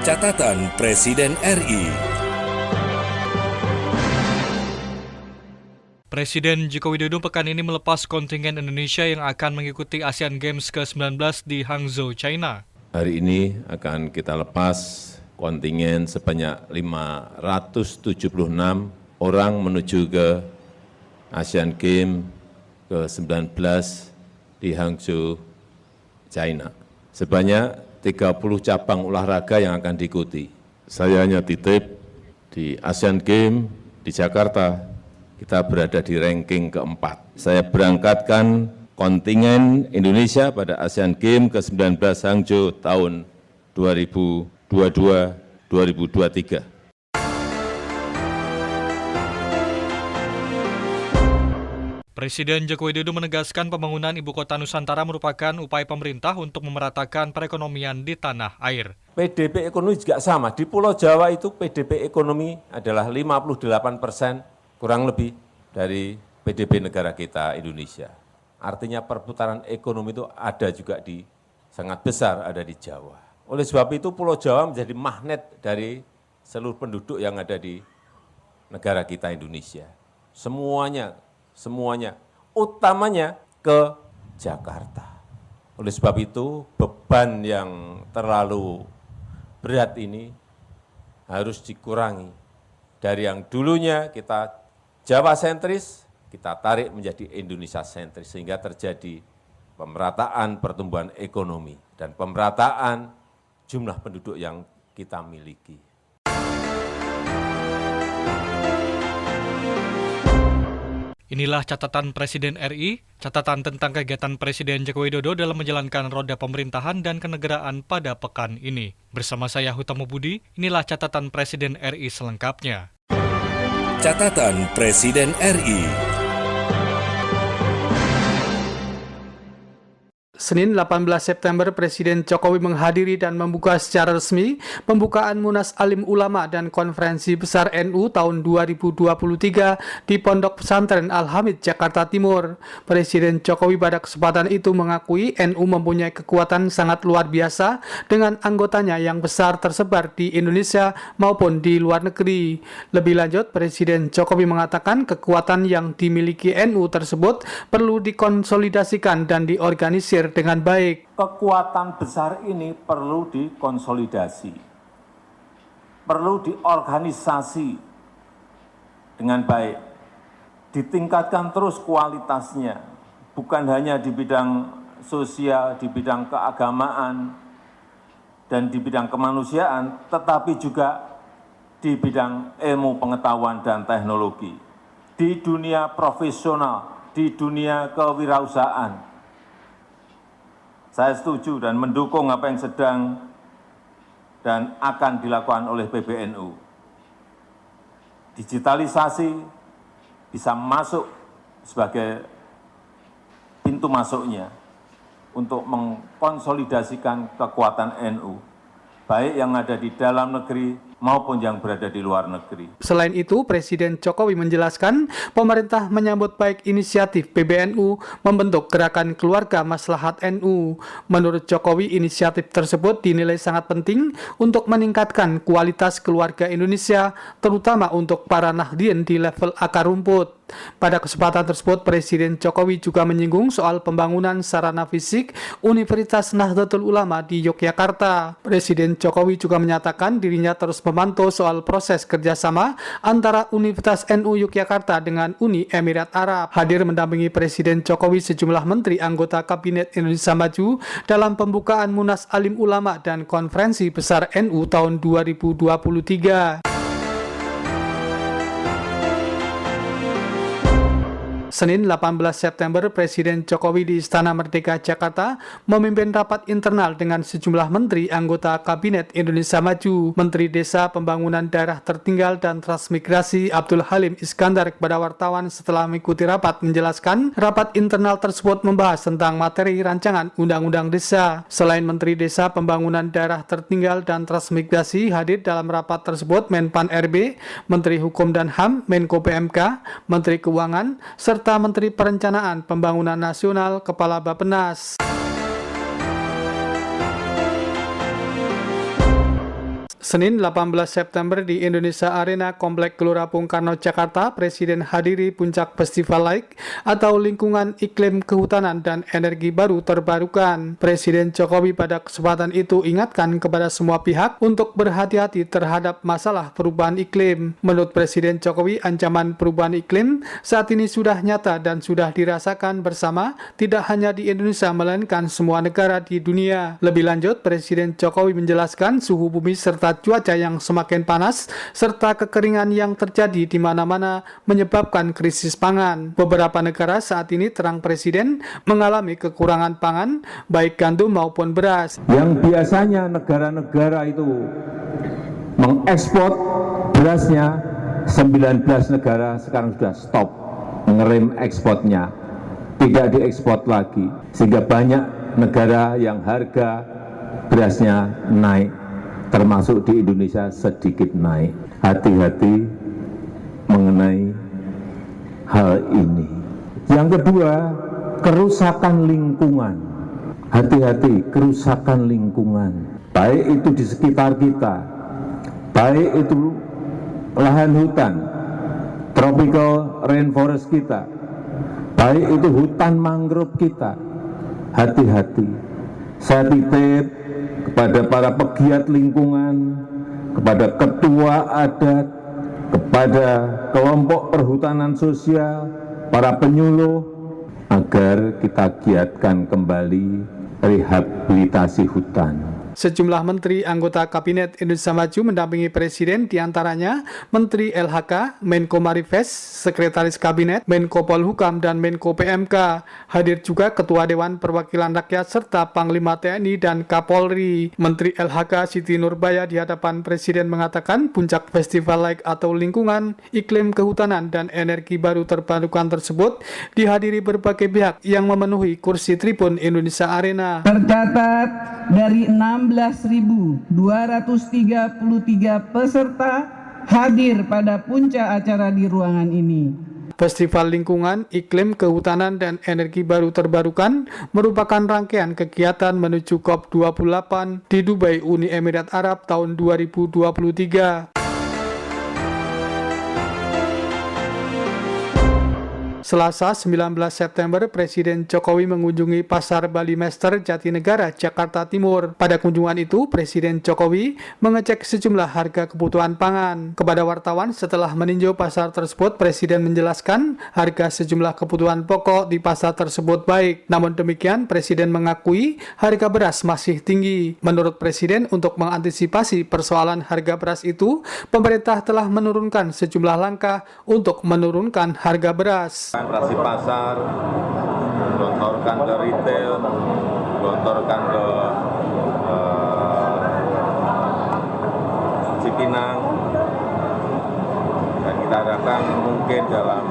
Catatan Presiden RI. Presiden Joko Widodo pekan ini melepas kontingen Indonesia yang akan mengikuti Asian Games ke-19 di Hangzhou, China. Hari ini akan kita lepas kontingen sebanyak 576 orang menuju ke Asian Games ke-19 di Hangzhou, China. Sebanyak 30 cabang olahraga yang akan diikuti. Saya hanya titip di Asian Games di Jakarta, kita berada di ranking keempat. Saya berangkatkan kontingen Indonesia pada Asian Games ke-19 Hangzhou tahun 2022-2023. Presiden Joko Widodo menegaskan pembangunan Ibu Kota Nusantara merupakan upaya pemerintah untuk memeratakan perekonomian di tanah air. PDB ekonomi juga sama. Di Pulau Jawa itu PDB ekonomi adalah 58% kurang lebih dari PDB negara kita Indonesia. Artinya perputaran ekonomi itu ada juga sangat besar ada di Jawa. Oleh sebab itu Pulau Jawa menjadi magnet dari seluruh penduduk yang ada di negara kita Indonesia. Semuanya, utamanya ke Jakarta. Oleh sebab itu, beban yang terlalu berat ini harus dikurangi. Dari yang dulunya kita Jawa sentris, kita tarik menjadi Indonesia sentris, sehingga terjadi pemerataan pertumbuhan ekonomi dan pemerataan jumlah penduduk yang kita miliki. Inilah catatan Presiden RI, catatan tentang kegiatan Presiden Joko Widodo dalam menjalankan roda pemerintahan dan kenegaraan pada pekan ini. Bersama saya Hutamo Budi, inilah catatan Presiden RI selengkapnya. Catatan Presiden RI. Senin 18 September, Presiden Jokowi menghadiri dan membuka secara resmi pembukaan Munas Alim Ulama dan Konferensi Besar NU tahun 2023 di Pondok Pesantren Al-Hamid, Jakarta Timur. Presiden Jokowi pada kesempatan itu mengakui NU mempunyai kekuatan sangat luar biasa dengan anggotanya yang besar tersebar di Indonesia maupun di luar negeri. Lebih lanjut, Presiden Jokowi mengatakan kekuatan yang dimiliki NU tersebut perlu dikonsolidasikan dan diorganisir dengan baik. Kekuatan besar ini perlu dikonsolidasi, perlu diorganisasi dengan baik, ditingkatkan terus kualitasnya, bukan hanya di bidang sosial, di bidang keagamaan, dan di bidang kemanusiaan, tetapi juga di bidang ilmu pengetahuan dan teknologi, di dunia profesional, di dunia kewirausahaan. Saya setuju dan mendukung apa yang sedang dan akan dilakukan oleh PBNU. Digitalisasi bisa masuk sebagai pintu masuknya untuk mengkonsolidasikan kekuatan NU, baik yang ada di dalam negeri maupun yang berada di luar negeri. Selain itu, Presiden Jokowi menjelaskan pemerintah menyambut baik inisiatif PBNU membentuk Gerakan Keluarga Maslahat NU. Menurut Jokowi, inisiatif tersebut dinilai sangat penting untuk meningkatkan kualitas keluarga Indonesia, terutama untuk para nahdien di level akar rumput. Pada kesempatan tersebut, Presiden Jokowi juga menyinggung soal pembangunan sarana fisik Universitas Nahdlatul Ulama di Yogyakarta. Presiden Jokowi juga menyatakan dirinya terus memantau soal proses kerjasama antara Universitas NU Yogyakarta dengan Uni Emirat Arab. Hadir mendampingi Presiden Jokowi sejumlah menteri anggota Kabinet Indonesia Maju dalam pembukaan Munas Alim Ulama dan Konferensi Besar NU tahun 2023. Senin 18 September, Presiden Jokowi di Istana Merdeka, Jakarta memimpin rapat internal dengan sejumlah menteri anggota Kabinet Indonesia Maju. Menteri Desa, Pembangunan Daerah Tertinggal dan Transmigrasi Abdul Halim Iskandar kepada wartawan setelah mengikuti rapat menjelaskan rapat internal tersebut membahas tentang materi rancangan Undang-Undang Desa. Selain Menteri Desa, Pembangunan Daerah Tertinggal dan Transmigrasi, hadir dalam rapat tersebut Menpan RB, Menteri Hukum dan HAM, Menko PMK, Menteri Keuangan, serta Menteri Perencanaan Pembangunan Nasional, Kepala Bappenas. Senin 18 September di Indonesia Arena Komplek Gelora Bung Karno, Jakarta, Presiden hadiri puncak Festival Laik atau Lingkungan Iklim Kehutanan dan Energi Baru Terbarukan. Presiden Jokowi pada kesempatan itu ingatkan kepada semua pihak untuk berhati-hati terhadap masalah perubahan iklim. Menurut Presiden Jokowi, ancaman perubahan iklim saat ini sudah nyata dan sudah dirasakan bersama tidak hanya di Indonesia melainkan semua negara di dunia. Lebih lanjut, Presiden Jokowi menjelaskan suhu bumi serta cuaca yang semakin panas serta kekeringan yang terjadi di mana-mana menyebabkan krisis pangan. Beberapa negara saat ini terang Presiden mengalami kekurangan pangan baik gandum maupun beras. Yang biasanya negara-negara itu mengekspor berasnya, 19 negara sekarang sudah stop mengerem ekspornya, tidak diekspor lagi, sehingga banyak negara yang harga berasnya naik, termasuk di Indonesia sedikit naik. Hati-hati mengenai hal ini. Yang kedua, kerusakan lingkungan. Hati-hati kerusakan lingkungan, baik itu di sekitar kita, baik itu lahan hutan, tropical rainforest kita, baik itu hutan mangrove kita. Hati-hati. Saya titip kepada para pegiat lingkungan, kepada ketua adat, kepada kelompok perhutanan sosial, para penyuluh, agar kita giatkan kembali rehabilitasi hutan. Sejumlah menteri anggota Kabinet Indonesia Maju mendampingi Presiden, diantaranya Menteri LHK, Menko Marifes, Sekretaris Kabinet, Menko Polhukam, dan Menko PMK. Hadir juga Ketua Dewan Perwakilan Rakyat serta Panglima TNI dan Kapolri. Menteri LHK Siti Nurbaya di hadapan Presiden mengatakan puncak Festival Laik atau Lingkungan, Iklim Kehutanan, dan Energi Baru Terbarukan tersebut dihadiri berbagai pihak yang memenuhi kursi tribun Indonesia Arena. Tercatat dari 16.233 peserta hadir pada puncak acara di ruangan ini. Festival Lingkungan, Iklim, Kehutanan, dan Energi Baru Terbarukan merupakan rangkaian kegiatan menuju COP28 di Dubai, Uni Emirat Arab tahun 2023. Selasa 19 September, Presiden Jokowi mengunjungi Pasar Bali Master Jatinegara, Jakarta Timur. Pada kunjungan itu, Presiden Jokowi mengecek sejumlah harga kebutuhan pangan. Kepada wartawan setelah meninjau pasar tersebut, Presiden menjelaskan harga sejumlah kebutuhan pokok di pasar tersebut baik. Namun demikian, Presiden mengakui harga beras masih tinggi. Menurut Presiden, untuk mengantisipasi persoalan harga beras itu, pemerintah telah menurunkan sejumlah langkah untuk menurunkan harga beras. Operasi pasar, gelontorkan ke retail, gelontorkan ke Cipinang, dan kita harapkan mungkin dalam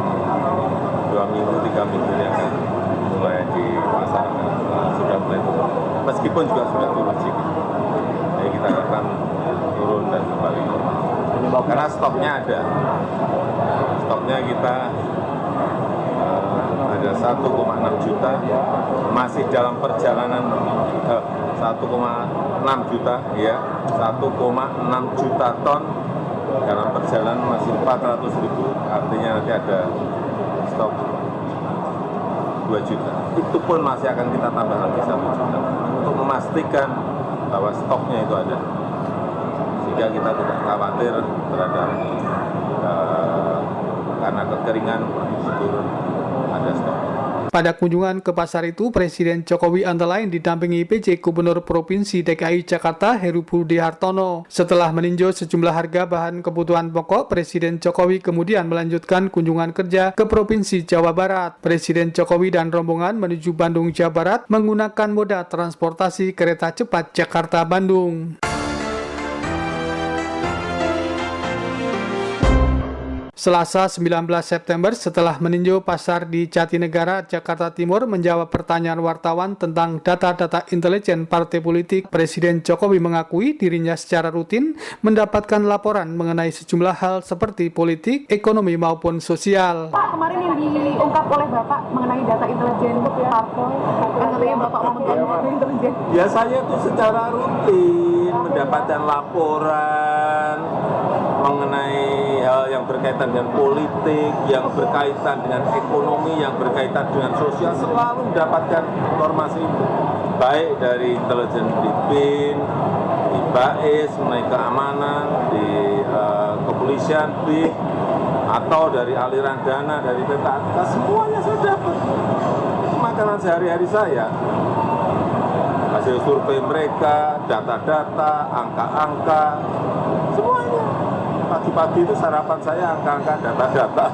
2 minggu, 3 minggu ini akan mulai di pasar sudah mulai turun. Meskipun juga sudah turun sedikit, jadi kita harapkan turun dan kembali normal. Karena stoknya ada, stoknya kita ada 1,6 juta, masih dalam perjalanan 1,6 juta, ya, 1,6 juta ton dalam perjalanan, masih 400.000, artinya nanti ada stok 2 juta. Itu pun masih akan kita tambah lagi 1 juta untuk memastikan bahwa stoknya itu ada, sehingga kita tidak khawatir terhadap karena kekeringan turun. Pada kunjungan ke pasar itu, Presiden Jokowi antara lain didampingi PJ Gubernur Provinsi DKI Jakarta Heru Budi Hartono. Setelah meninjau sejumlah harga bahan kebutuhan pokok, Presiden Jokowi kemudian melanjutkan kunjungan kerja ke Provinsi Jawa Barat. Presiden Jokowi dan rombongan menuju Bandung, Jawa Barat menggunakan moda transportasi kereta cepat Jakarta-Bandung. Selasa 19 September setelah meninjau pasar di Jatinegara, Jakarta Timur menjawab pertanyaan wartawan tentang data-data intelijen partai politik, Presiden Jokowi mengakui dirinya secara rutin mendapatkan laporan mengenai sejumlah hal seperti politik, ekonomi maupun sosial. Pak, kemarin yang diungkap oleh Bapak mengenai data intelijen parpol, kan katanya Bapak mau data intelijen. Ya saya itu secara rutin mendapatkan laporan mengenai hal yang berkaitan dengan politik, yang berkaitan dengan ekonomi, yang berkaitan dengan sosial, selalu mendapatkan informasi itu. Baik dari intelijen di BIN, di BAIS, mengenai keamanan, di kepolisian, BIN, atau dari aliran dana, dari PPATK, semuanya saya dapat. Itu makanan sehari-hari saya. Hasil survei mereka, data-data, angka-angka, semuanya. Pagi-pagi itu sarapan saya angka-angka, data-data.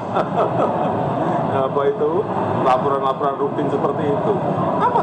Apa itu? Laporan-laporan rutin seperti itu. Apa?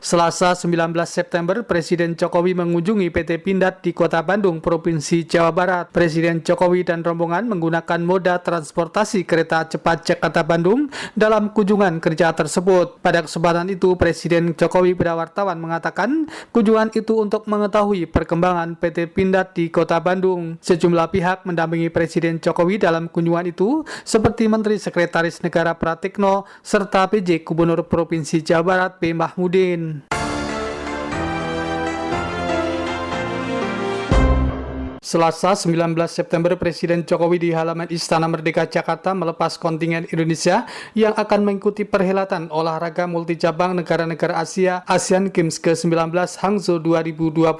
Selasa 19 September, Presiden Jokowi mengunjungi PT Pindad di Kota Bandung, Provinsi Jawa Barat. Presiden Jokowi dan rombongan menggunakan moda transportasi kereta cepat Jakarta-Bandung dalam kunjungan kerja tersebut. Pada kesempatan itu, Presiden Jokowi pada wartawan mengatakan kunjungan itu untuk mengetahui perkembangan PT Pindad di Kota Bandung. Sejumlah pihak mendampingi Presiden Jokowi dalam kunjungan itu, seperti Menteri Sekretaris Negara Pratikno, serta PJ Gubernur Provinsi Jawa Barat B. Mahmudin. Selasa 19 September, Presiden Jokowi di halaman Istana Merdeka Jakarta melepas kontingen Indonesia yang akan mengikuti perhelatan olahraga multicabang negara-negara Asia Asian Games ke-19 Hangzhou 2022.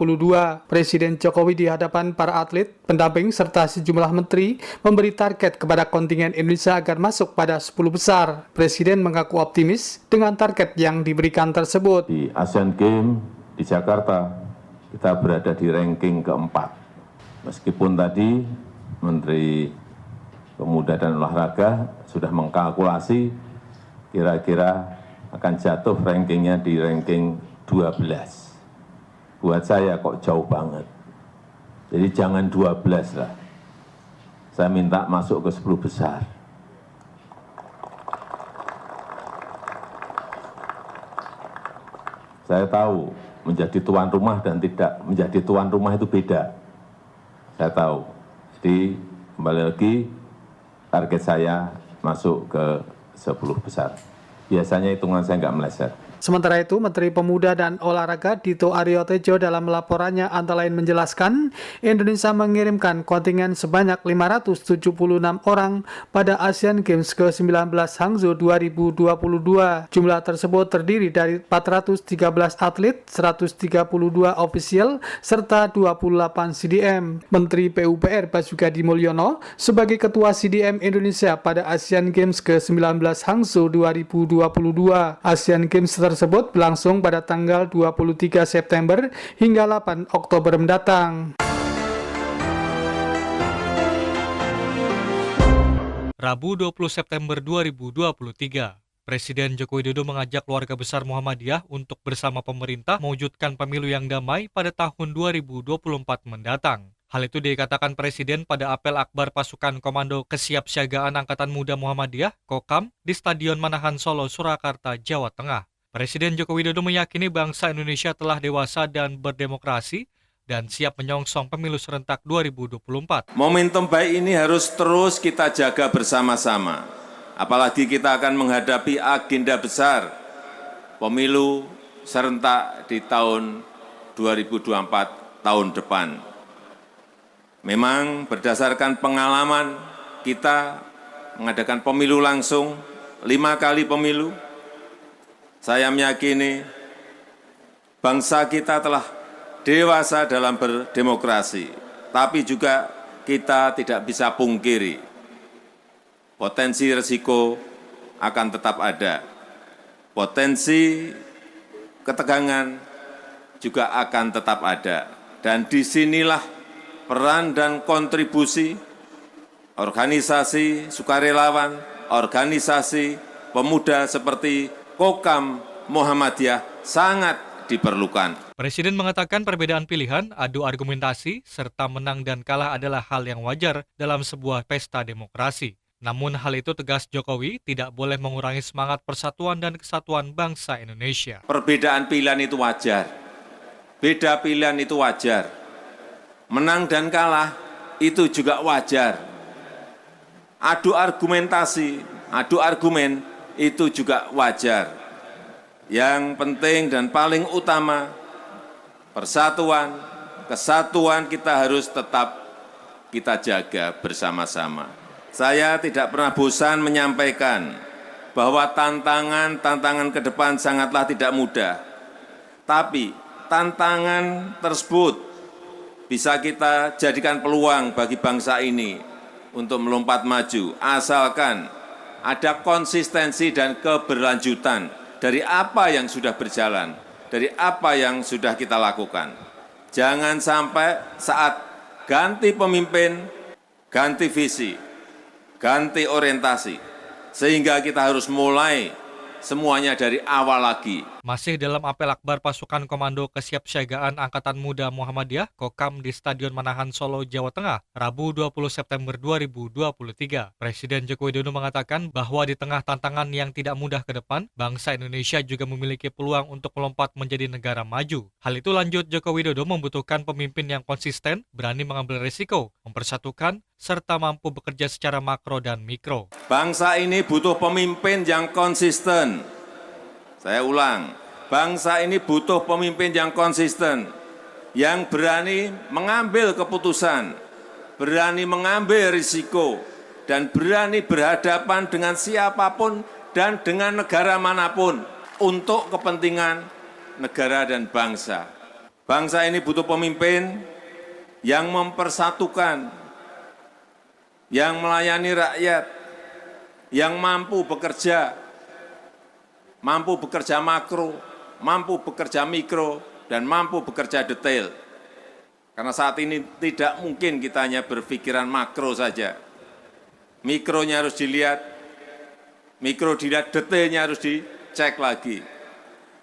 Presiden Jokowi di hadapan para atlet, pendamping, serta sejumlah menteri memberi target kepada kontingen Indonesia agar masuk pada 10 besar. Presiden mengaku optimis dengan target yang diberikan tersebut. Di Asian Games di Jakarta, kita berada di ranking keempat. Meskipun tadi Menteri Pemuda dan Olahraga sudah mengkalkulasi kira-kira akan jatuh rankingnya di ranking 12. Buat saya kok jauh banget. Jadi jangan 12 lah. Saya minta masuk ke 10 besar. Saya tahu menjadi tuan rumah dan tidak menjadi tuan rumah itu beda. Saya tahu. Jadi kembali lagi target saya masuk ke 10 besar. Biasanya hitungan saya nggak meleset. Sementara itu, Menteri Pemuda dan Olahraga Dito Aryo Tejo dalam laporannya antara lain menjelaskan Indonesia mengirimkan kontingen sebanyak 576 orang pada Asian Games ke-19 Hangzhou 2022. Jumlah tersebut terdiri dari 413 atlet, 132 ofisial, serta 28 CDM. Menteri PUPR Basuki Mulyono sebagai Ketua CDM Indonesia pada Asian Games ke-19 Hangzhou 2022. Asian Games tersebut berlangsung pada tanggal 23 September hingga 8 Oktober mendatang. Rabu 20 September 2023, Presiden Joko Widodo mengajak keluarga besar Muhammadiyah untuk bersama pemerintah mewujudkan pemilu yang damai pada tahun 2024 mendatang. Hal itu dikatakan Presiden pada apel akbar pasukan Komando Kesiapsiagaan Angkatan Muda Muhammadiyah, Kokam, di Stadion Manahan Solo, Surakarta, Jawa Tengah. Presiden Joko Widodo meyakini bangsa Indonesia telah dewasa dan berdemokrasi dan siap menyongsong pemilu serentak 2024. Momentum baik ini harus terus kita jaga bersama-sama. Apalagi kita akan menghadapi agenda besar pemilu serentak di tahun 2024 tahun depan. Memang berdasarkan pengalaman kita mengadakan pemilu langsung 5 kali pemilu, saya meyakini bangsa kita telah dewasa dalam berdemokrasi, tapi juga kita tidak bisa pungkiri potensi risiko akan tetap ada. Potensi ketegangan juga akan tetap ada. Dan disinilah peran dan kontribusi organisasi sukarelawan, organisasi pemuda seperti Kokam Muhammadiyah sangat diperlukan. Presiden mengatakan perbedaan pilihan, adu argumentasi, serta menang dan kalah adalah hal yang wajar dalam sebuah pesta demokrasi. Namun hal itu, tegas Jokowi, tidak boleh mengurangi semangat persatuan dan kesatuan bangsa Indonesia. Perbedaan pilihan itu wajar. Beda pilihan itu wajar. Menang dan kalah itu juga wajar. Adu argumentasi, adu argumen itu juga wajar. Yang penting dan paling utama, persatuan, kesatuan kita harus tetap kita jaga bersama-sama. Saya tidak pernah bosan menyampaikan bahwa tantangan ke depan sangatlah tidak mudah. Tapi tantangan tersebut bisa kita jadikan peluang bagi bangsa ini untuk melompat maju, asalkan ada konsistensi dan keberlanjutan dari apa yang sudah berjalan, dari apa yang sudah kita lakukan. Jangan sampai saat ganti pemimpin, ganti visi, ganti orientasi, sehingga kita harus mulai semuanya dari awal lagi. Masih dalam apel akbar pasukan komando kesiapsiagaan Angkatan Muda Muhammadiyah, Kokam di Stadion Manahan Solo, Jawa Tengah, Rabu 20 September 2023. Presiden Joko Widodo mengatakan bahwa di tengah tantangan yang tidak mudah ke depan, bangsa Indonesia juga memiliki peluang untuk melompat menjadi negara maju. Hal itu, lanjut Joko Widodo, membutuhkan pemimpin yang konsisten, berani mengambil risiko, mempersatukan, serta mampu bekerja secara makro dan mikro. Bangsa ini butuh pemimpin yang konsisten. Saya ulang, bangsa ini butuh pemimpin yang konsisten, yang berani mengambil keputusan, berani mengambil risiko, dan berani berhadapan dengan siapapun dan dengan negara manapun untuk kepentingan negara dan bangsa. Bangsa ini butuh pemimpin yang mempersatukan, yang melayani rakyat, yang mampu bekerja makro, mampu bekerja mikro, dan mampu bekerja detail. Karena saat ini tidak mungkin kita hanya berpikiran makro saja. Mikronya harus dilihat, mikro dilihat, detailnya harus dicek lagi.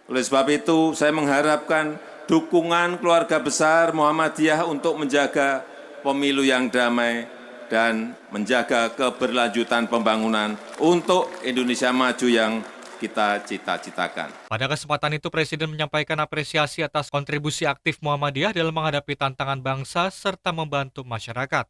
Oleh sebab itu, saya mengharapkan dukungan keluarga besar Muhammadiyah untuk menjaga pemilu yang damai dan menjaga keberlanjutan pembangunan untuk Indonesia maju yang kita cita-citakan. Pada kesempatan itu, Presiden menyampaikan apresiasi atas kontribusi aktif Muhammadiyah dalam menghadapi tantangan bangsa serta membantu masyarakat.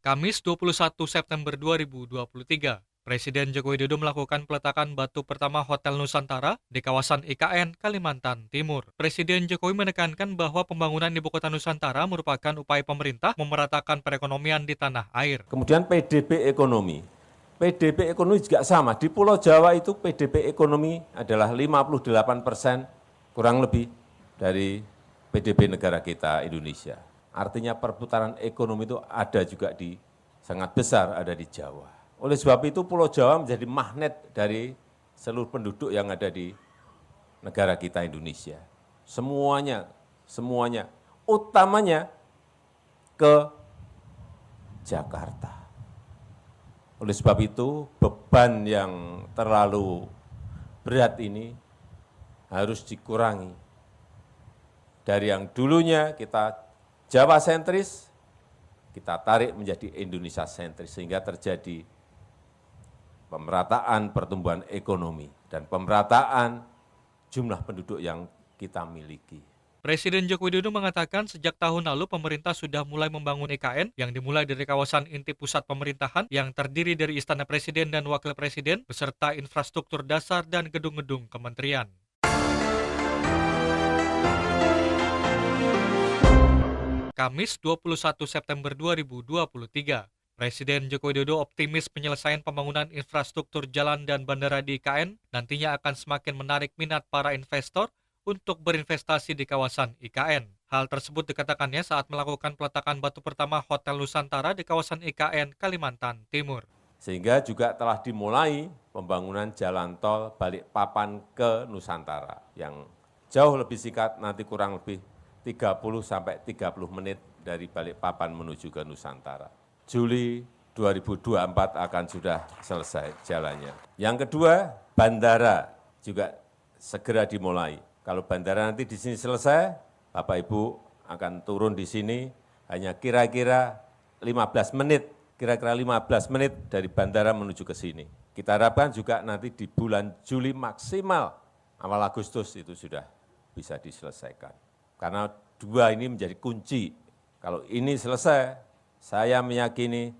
Kamis 21 September 2023, Presiden Joko Widodo melakukan peletakan batu pertama Hotel Nusantara di kawasan IKN, Kalimantan Timur. Presiden Jokowi menekankan bahwa pembangunan Ibu Kota Nusantara merupakan upaya pemerintah memeratakan perekonomian di tanah air. Kemudian PDB ekonomi. PDB ekonomi juga sama. Di Pulau Jawa itu PDB ekonomi adalah 58% kurang lebih dari PDB negara kita, Indonesia. Artinya perputaran ekonomi itu ada juga sangat besar ada di Jawa. Oleh sebab itu Pulau Jawa menjadi magnet dari seluruh penduduk yang ada di negara kita Indonesia. Semuanya, utamanya ke Jakarta. Oleh sebab itu beban yang terlalu berat ini harus dikurangi. Dari yang dulunya kita Jawa sentris, kita tarik menjadi Indonesia sentris sehingga terjadi pemerataan pertumbuhan ekonomi dan pemerataan jumlah penduduk yang kita miliki. Presiden Joko Widodo mengatakan sejak tahun lalu pemerintah sudah mulai membangun IKN yang dimulai dari kawasan inti pusat pemerintahan yang terdiri dari Istana Presiden dan Wakil Presiden beserta infrastruktur dasar dan gedung-gedung kementerian. Kamis 21 September 2023. Presiden Joko Widodo optimis penyelesaian pembangunan infrastruktur jalan dan bandara di IKN nantinya akan semakin menarik minat para investor untuk berinvestasi di kawasan IKN. Hal tersebut dikatakannya saat melakukan peletakan batu pertama Hotel Nusantara di kawasan IKN, Kalimantan Timur. Sehingga juga telah dimulai pembangunan jalan tol Balikpapan ke Nusantara yang jauh lebih singkat, nanti kurang lebih 30-30 menit dari Balikpapan menuju ke Nusantara. Juli 2024 akan sudah selesai jalannya. Yang kedua, bandara juga segera dimulai. Kalau bandara nanti di sini selesai, Bapak Ibu akan turun di sini hanya kira-kira 15 menit dari bandara menuju ke sini. Kita harapkan juga nanti di bulan Juli maksimal awal Agustus itu sudah bisa diselesaikan. Karena dua ini menjadi kunci. Kalau ini selesai, saya meyakini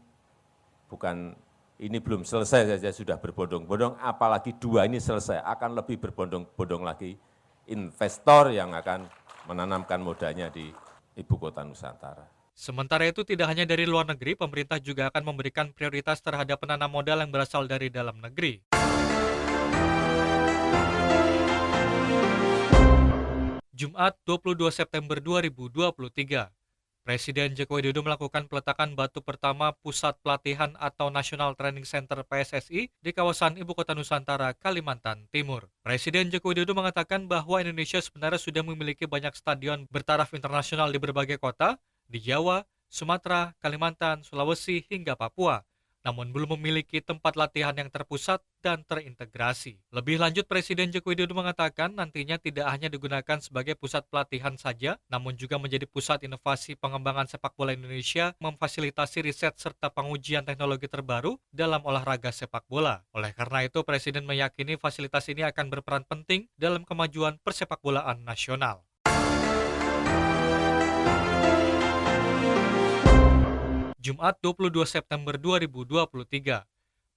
bukan ini belum selesai saja sudah berbondong-bondong, apalagi dua ini selesai akan lebih berbondong-bondong lagi investor yang akan menanamkan modalnya di Ibu Kota Nusantara. Sementara itu tidak hanya dari luar negeri, pemerintah juga akan memberikan prioritas terhadap penanam modal yang berasal dari dalam negeri. Jumat 22 September 2023, Presiden Joko Widodo melakukan peletakan batu pertama Pusat Pelatihan atau National Training Center PSSI di kawasan Ibu Kota Nusantara, Kalimantan Timur. Presiden Joko Widodo mengatakan bahwa Indonesia sebenarnya sudah memiliki banyak stadion bertaraf internasional di berbagai kota, di Jawa, Sumatera, Kalimantan, Sulawesi, hingga Papua, namun belum memiliki tempat latihan yang terpusat dan terintegrasi. Lebih lanjut, Presiden Joko Widodo mengatakan nantinya tidak hanya digunakan sebagai pusat pelatihan saja, namun juga menjadi pusat inovasi pengembangan sepak bola Indonesia, memfasilitasi riset serta pengujian teknologi terbaru dalam olahraga sepak bola. Oleh karena itu, Presiden meyakini fasilitas ini akan berperan penting dalam kemajuan persepakbolaan nasional. Jumat 22 September 2023,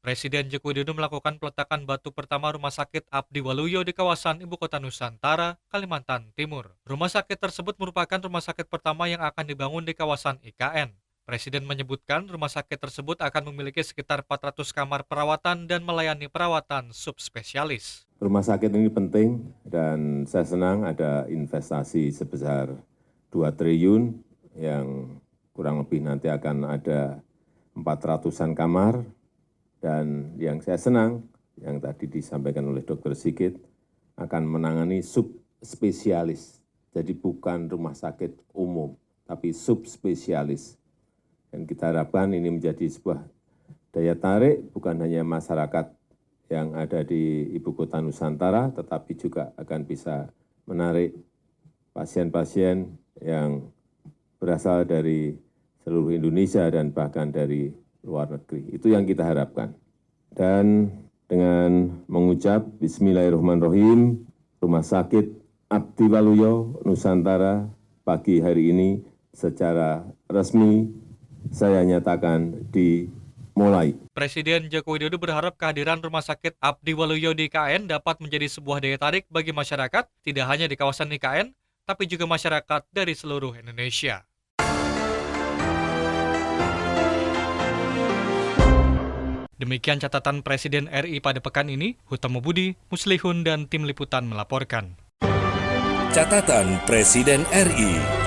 Presiden Joko Widodo melakukan peletakan batu pertama Rumah Sakit Abdi Waluyo di kawasan Ibu Kota Nusantara, Kalimantan Timur. Rumah sakit tersebut merupakan rumah sakit pertama yang akan dibangun di kawasan IKN. Presiden menyebutkan rumah sakit tersebut akan memiliki sekitar 400 kamar perawatan dan melayani perawatan subspesialis. Rumah sakit ini penting dan saya senang ada investasi sebesar 2 triliun yang kurang lebih nanti akan ada 400-an kamar, dan yang saya senang, yang tadi disampaikan oleh Dr. Sigit, akan menangani subspesialis. Jadi bukan rumah sakit umum, tapi subspesialis. Dan kita harapkan ini menjadi sebuah daya tarik, bukan hanya masyarakat yang ada di Ibu Kota Nusantara, tetapi juga akan bisa menarik pasien-pasien yang berasal dari seluruh Indonesia dan bahkan dari luar negeri. Itu yang kita harapkan. Dan dengan mengucap Bismillahirrahmanirrahim, Rumah Sakit Abdi Waluyo Nusantara pagi hari ini secara resmi saya nyatakan dimulai. Presiden Joko Widodo berharap kehadiran Rumah Sakit Abdi Waluyo di IKN dapat menjadi sebuah daya tarik bagi masyarakat, tidak hanya di kawasan IKN, tapi juga masyarakat dari seluruh Indonesia. Demikian catatan Presiden RI pada pekan ini. Hutamo Budi, Muslihun, dan tim liputan melaporkan. Catatan Presiden RI.